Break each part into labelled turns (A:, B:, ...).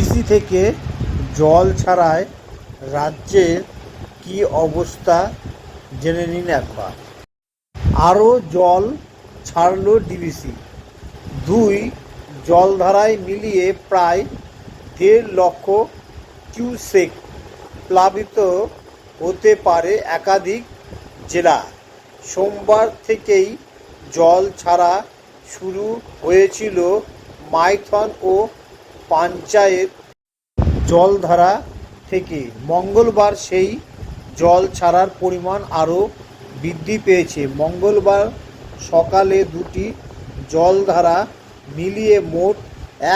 A: DVC থেকে জল ছাড়ায় রাজ্যের কী অবস্থা জেনে নিন একবার। আরও জল ছাড়ল ডিভিসি। দুই জলধারায় মিলিয়ে প্রায় 1.5 লক্ষ কিউসেক প্লাবিত হতে পারে একাধিক জেলা। সোমবার থেকেই জল ছাড়া শুরু হয়েছিল মাইথন ও পঞ্চায়েত জলধারা থেকে। মঙ্গলবার সেই জল ছাড়ার পরিমাণ আরও বৃদ্ধি পেয়েছে। মঙ্গলবার সকালে দুটি জলধারা মিলিয়ে মোট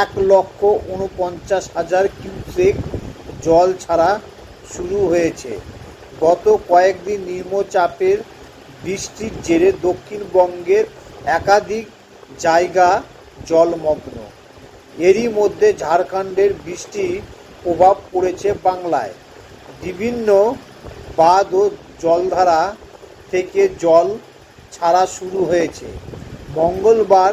A: 1,49,000 কিউসেক জল ছাড়া শুরু হয়েছে। গত কয়েকদিন নিম্নচাপের বৃষ্টির জেরে দক্ষিণবঙ্গের একাধিক জায়গা জলমগ্ন। এরই মধ্যে ঝাড়খণ্ডের বৃষ্টির প্রভাব পড়েছে বাংলায়। বিভিন্ন বাঁধ ও জলধারা থেকে জল ছাড়া শুরু হয়েছে। মঙ্গলবার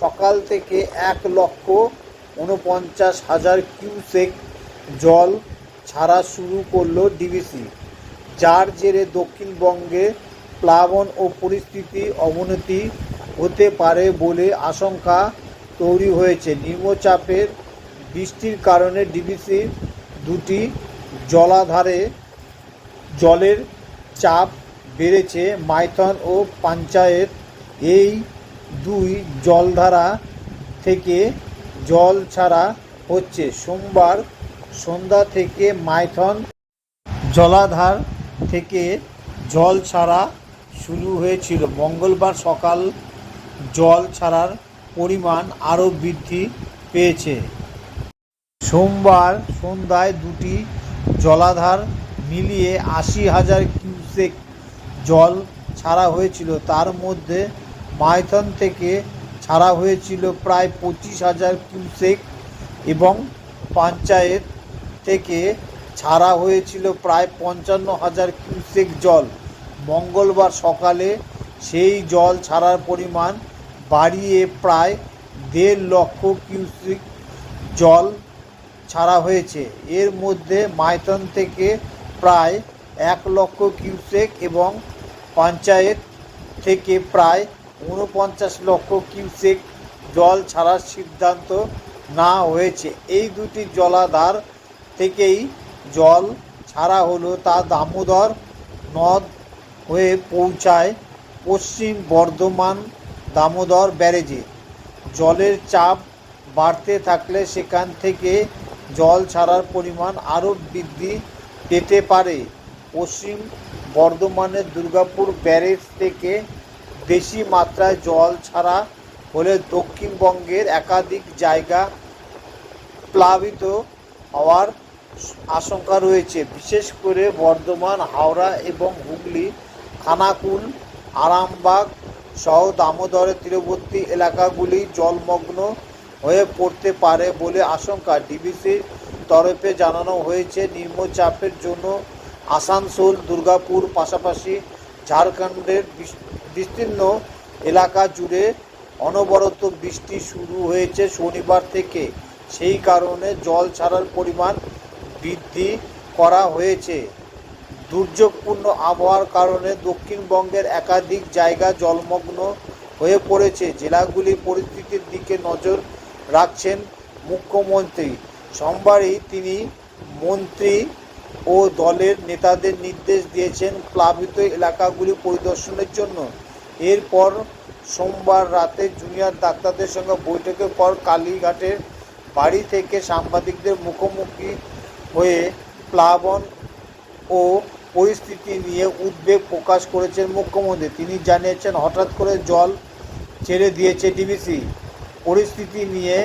A: সকাল থেকে 1,49,000 কিউসেক জল ছাড়া শুরু করল ডিভিসি, যার জেরে দক্ষিণবঙ্গে প্লাবন ও পরিস্থিতির অবনতি হতে পারে বলে আশঙ্কা তৈরি হয়েছে। নিম্নচাপের বৃষ্টির কারণে ডিভিসির দুটি জলাধারে জলের চাপ বেড়েছে। মাইথন ও পঞ্চায়েত এই দুই জলধারা থেকে জল ছাড়া হচ্ছে। সোমবার সন্ধ্যা থেকে মাইথন জলাধার থেকে জল ছাড়া শুরু হয়েছিল। মঙ্গলবার সকাল জল ছাড়ার পরিমাণ আরও বৃদ্ধি পেয়েছে। সোমবার সন্ধ্যায় দুটি জলাধার মিলিয়ে 80,000 কিউসেক জল ছাড়া হয়েছিল। তার মধ্যে মাইথন থেকে ছাড়া হয়েছিল প্রায় 25,000 কিউসেক এবং পঞ্চায়েত থেকে ছাড়া হয়েছিল প্রায় 55,000 কিউসেক জল। মঙ্গলবার সকালে সেই জল ছাড়ার পরিমাণ বাড়িয়ে প্রায় 1.5 লক্ষ কিউসেক জল ছাড়া হয়েছে। এর মধ্যে মাইথন থেকে প্রায় 1 লক্ষ কিউসেক এবং পঞ্চায়েত থেকে প্রায় 49 লক্ষ কিউসেক জল ছাড়ার সিদ্ধান্ত নেওয়া হয়েছে। এই দুটি জলাধার থেকেই জল ছাড়া হলো তা দামোদর নদ হয়ে পৌঁছায় পশ্চিম বর্ধমান দামোদর ব্যারেজে। জলের চাপ বাড়তে থাকলে সেখান থেকে জল ছাড়ার পরিমাণ আরও বৃদ্ধি পেতে পারে। পশ্চিম বর্ধমানের দুর্গাপুর ব্যারেজ থেকে বেশি মাত্রায় জল ছাড়া হলে দক্ষিণবঙ্গের একাধিক জায়গা প্লাবিত হওয়ার আশঙ্কা রয়েছে। বিশেষ করে বর্ধমান, হাওড়া এবং হুগলি, খানাকুল, আরামবাগ সহ দামোদরের তীরবর্তী এলাকাগুলি জলমগ্ন হয়ে পড়তে পারে বলে আশঙ্কা। ডিভিসির তরফে জানানো হয়েছে, নিম্নচাপের জন্য আসানসোল, দুর্গাপুর পাশাপাশি ঝাড়খণ্ডের বিস্তীর্ণ এলাকা জুড়ে অনবরত বৃষ্টি শুরু হয়েছে শনিবার থেকে। সেই কারণে জল ছাড়ার পরিমাণ বৃদ্ধি করা হয়েছে। দুর্যোগপূর্ণ আবহাওয়ার কারণে দক্ষিণবঙ্গের একাধিক জায়গা জলমগ্ন হয়ে পড়েছে। জেলাগুলির পরিস্থিতির দিকে নজর রাখছেন মুখ্যমন্ত্রী। সোমবারই তিনি মন্ত্রী ও দলের নেতাদের নির্দেশ দিয়েছেন প্লাবিত এলাকাগুলি পরিদর্শনের জন্য। এরপর সোমবার রাতে জুনিয়র ডাক্তারদের সঙ্গে বৈঠকের পর কালীঘাটের বাড়ি থেকে সাংবাদিকদের মুখোমুখি হয়ে প্লাবন ও পরিস্থিতি নিয়ে উদ্বেগ প্রকাশ করেছেন মুখ্যমন্ত্রী। তিনি জানিয়েছেন, হঠাৎ করে জল ছেড়ে দিয়েছে ডিভিসি। পরিস্থিতি নিয়ে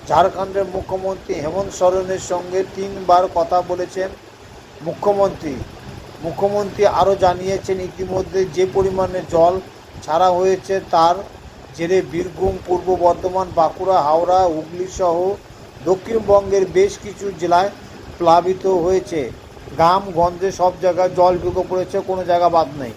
A: ঝাড়খণ্ডের মুখ্যমন্ত্রী হেমন্ত সোরেনের সঙ্গে 3 বার কথা বলেছেন মুখ্যমন্ত্রী আরও জানিয়েছেন, ইতিমধ্যে যে পরিমাণে জল ছাড়া হয়েছে তার জেরে বীরভূম, পূর্ব বর্ধমান, বাঁকুড়া, হাওড়া, হুগলি সহ দক্ষিণবঙ্গের বেশ কিছু জেলায় প্লাবিত হয়েছে। গ্রাম গঞ্জে সব জায়গায় জল ঢুকে পড়েছে, কোনো জায়গা বাদ নেই।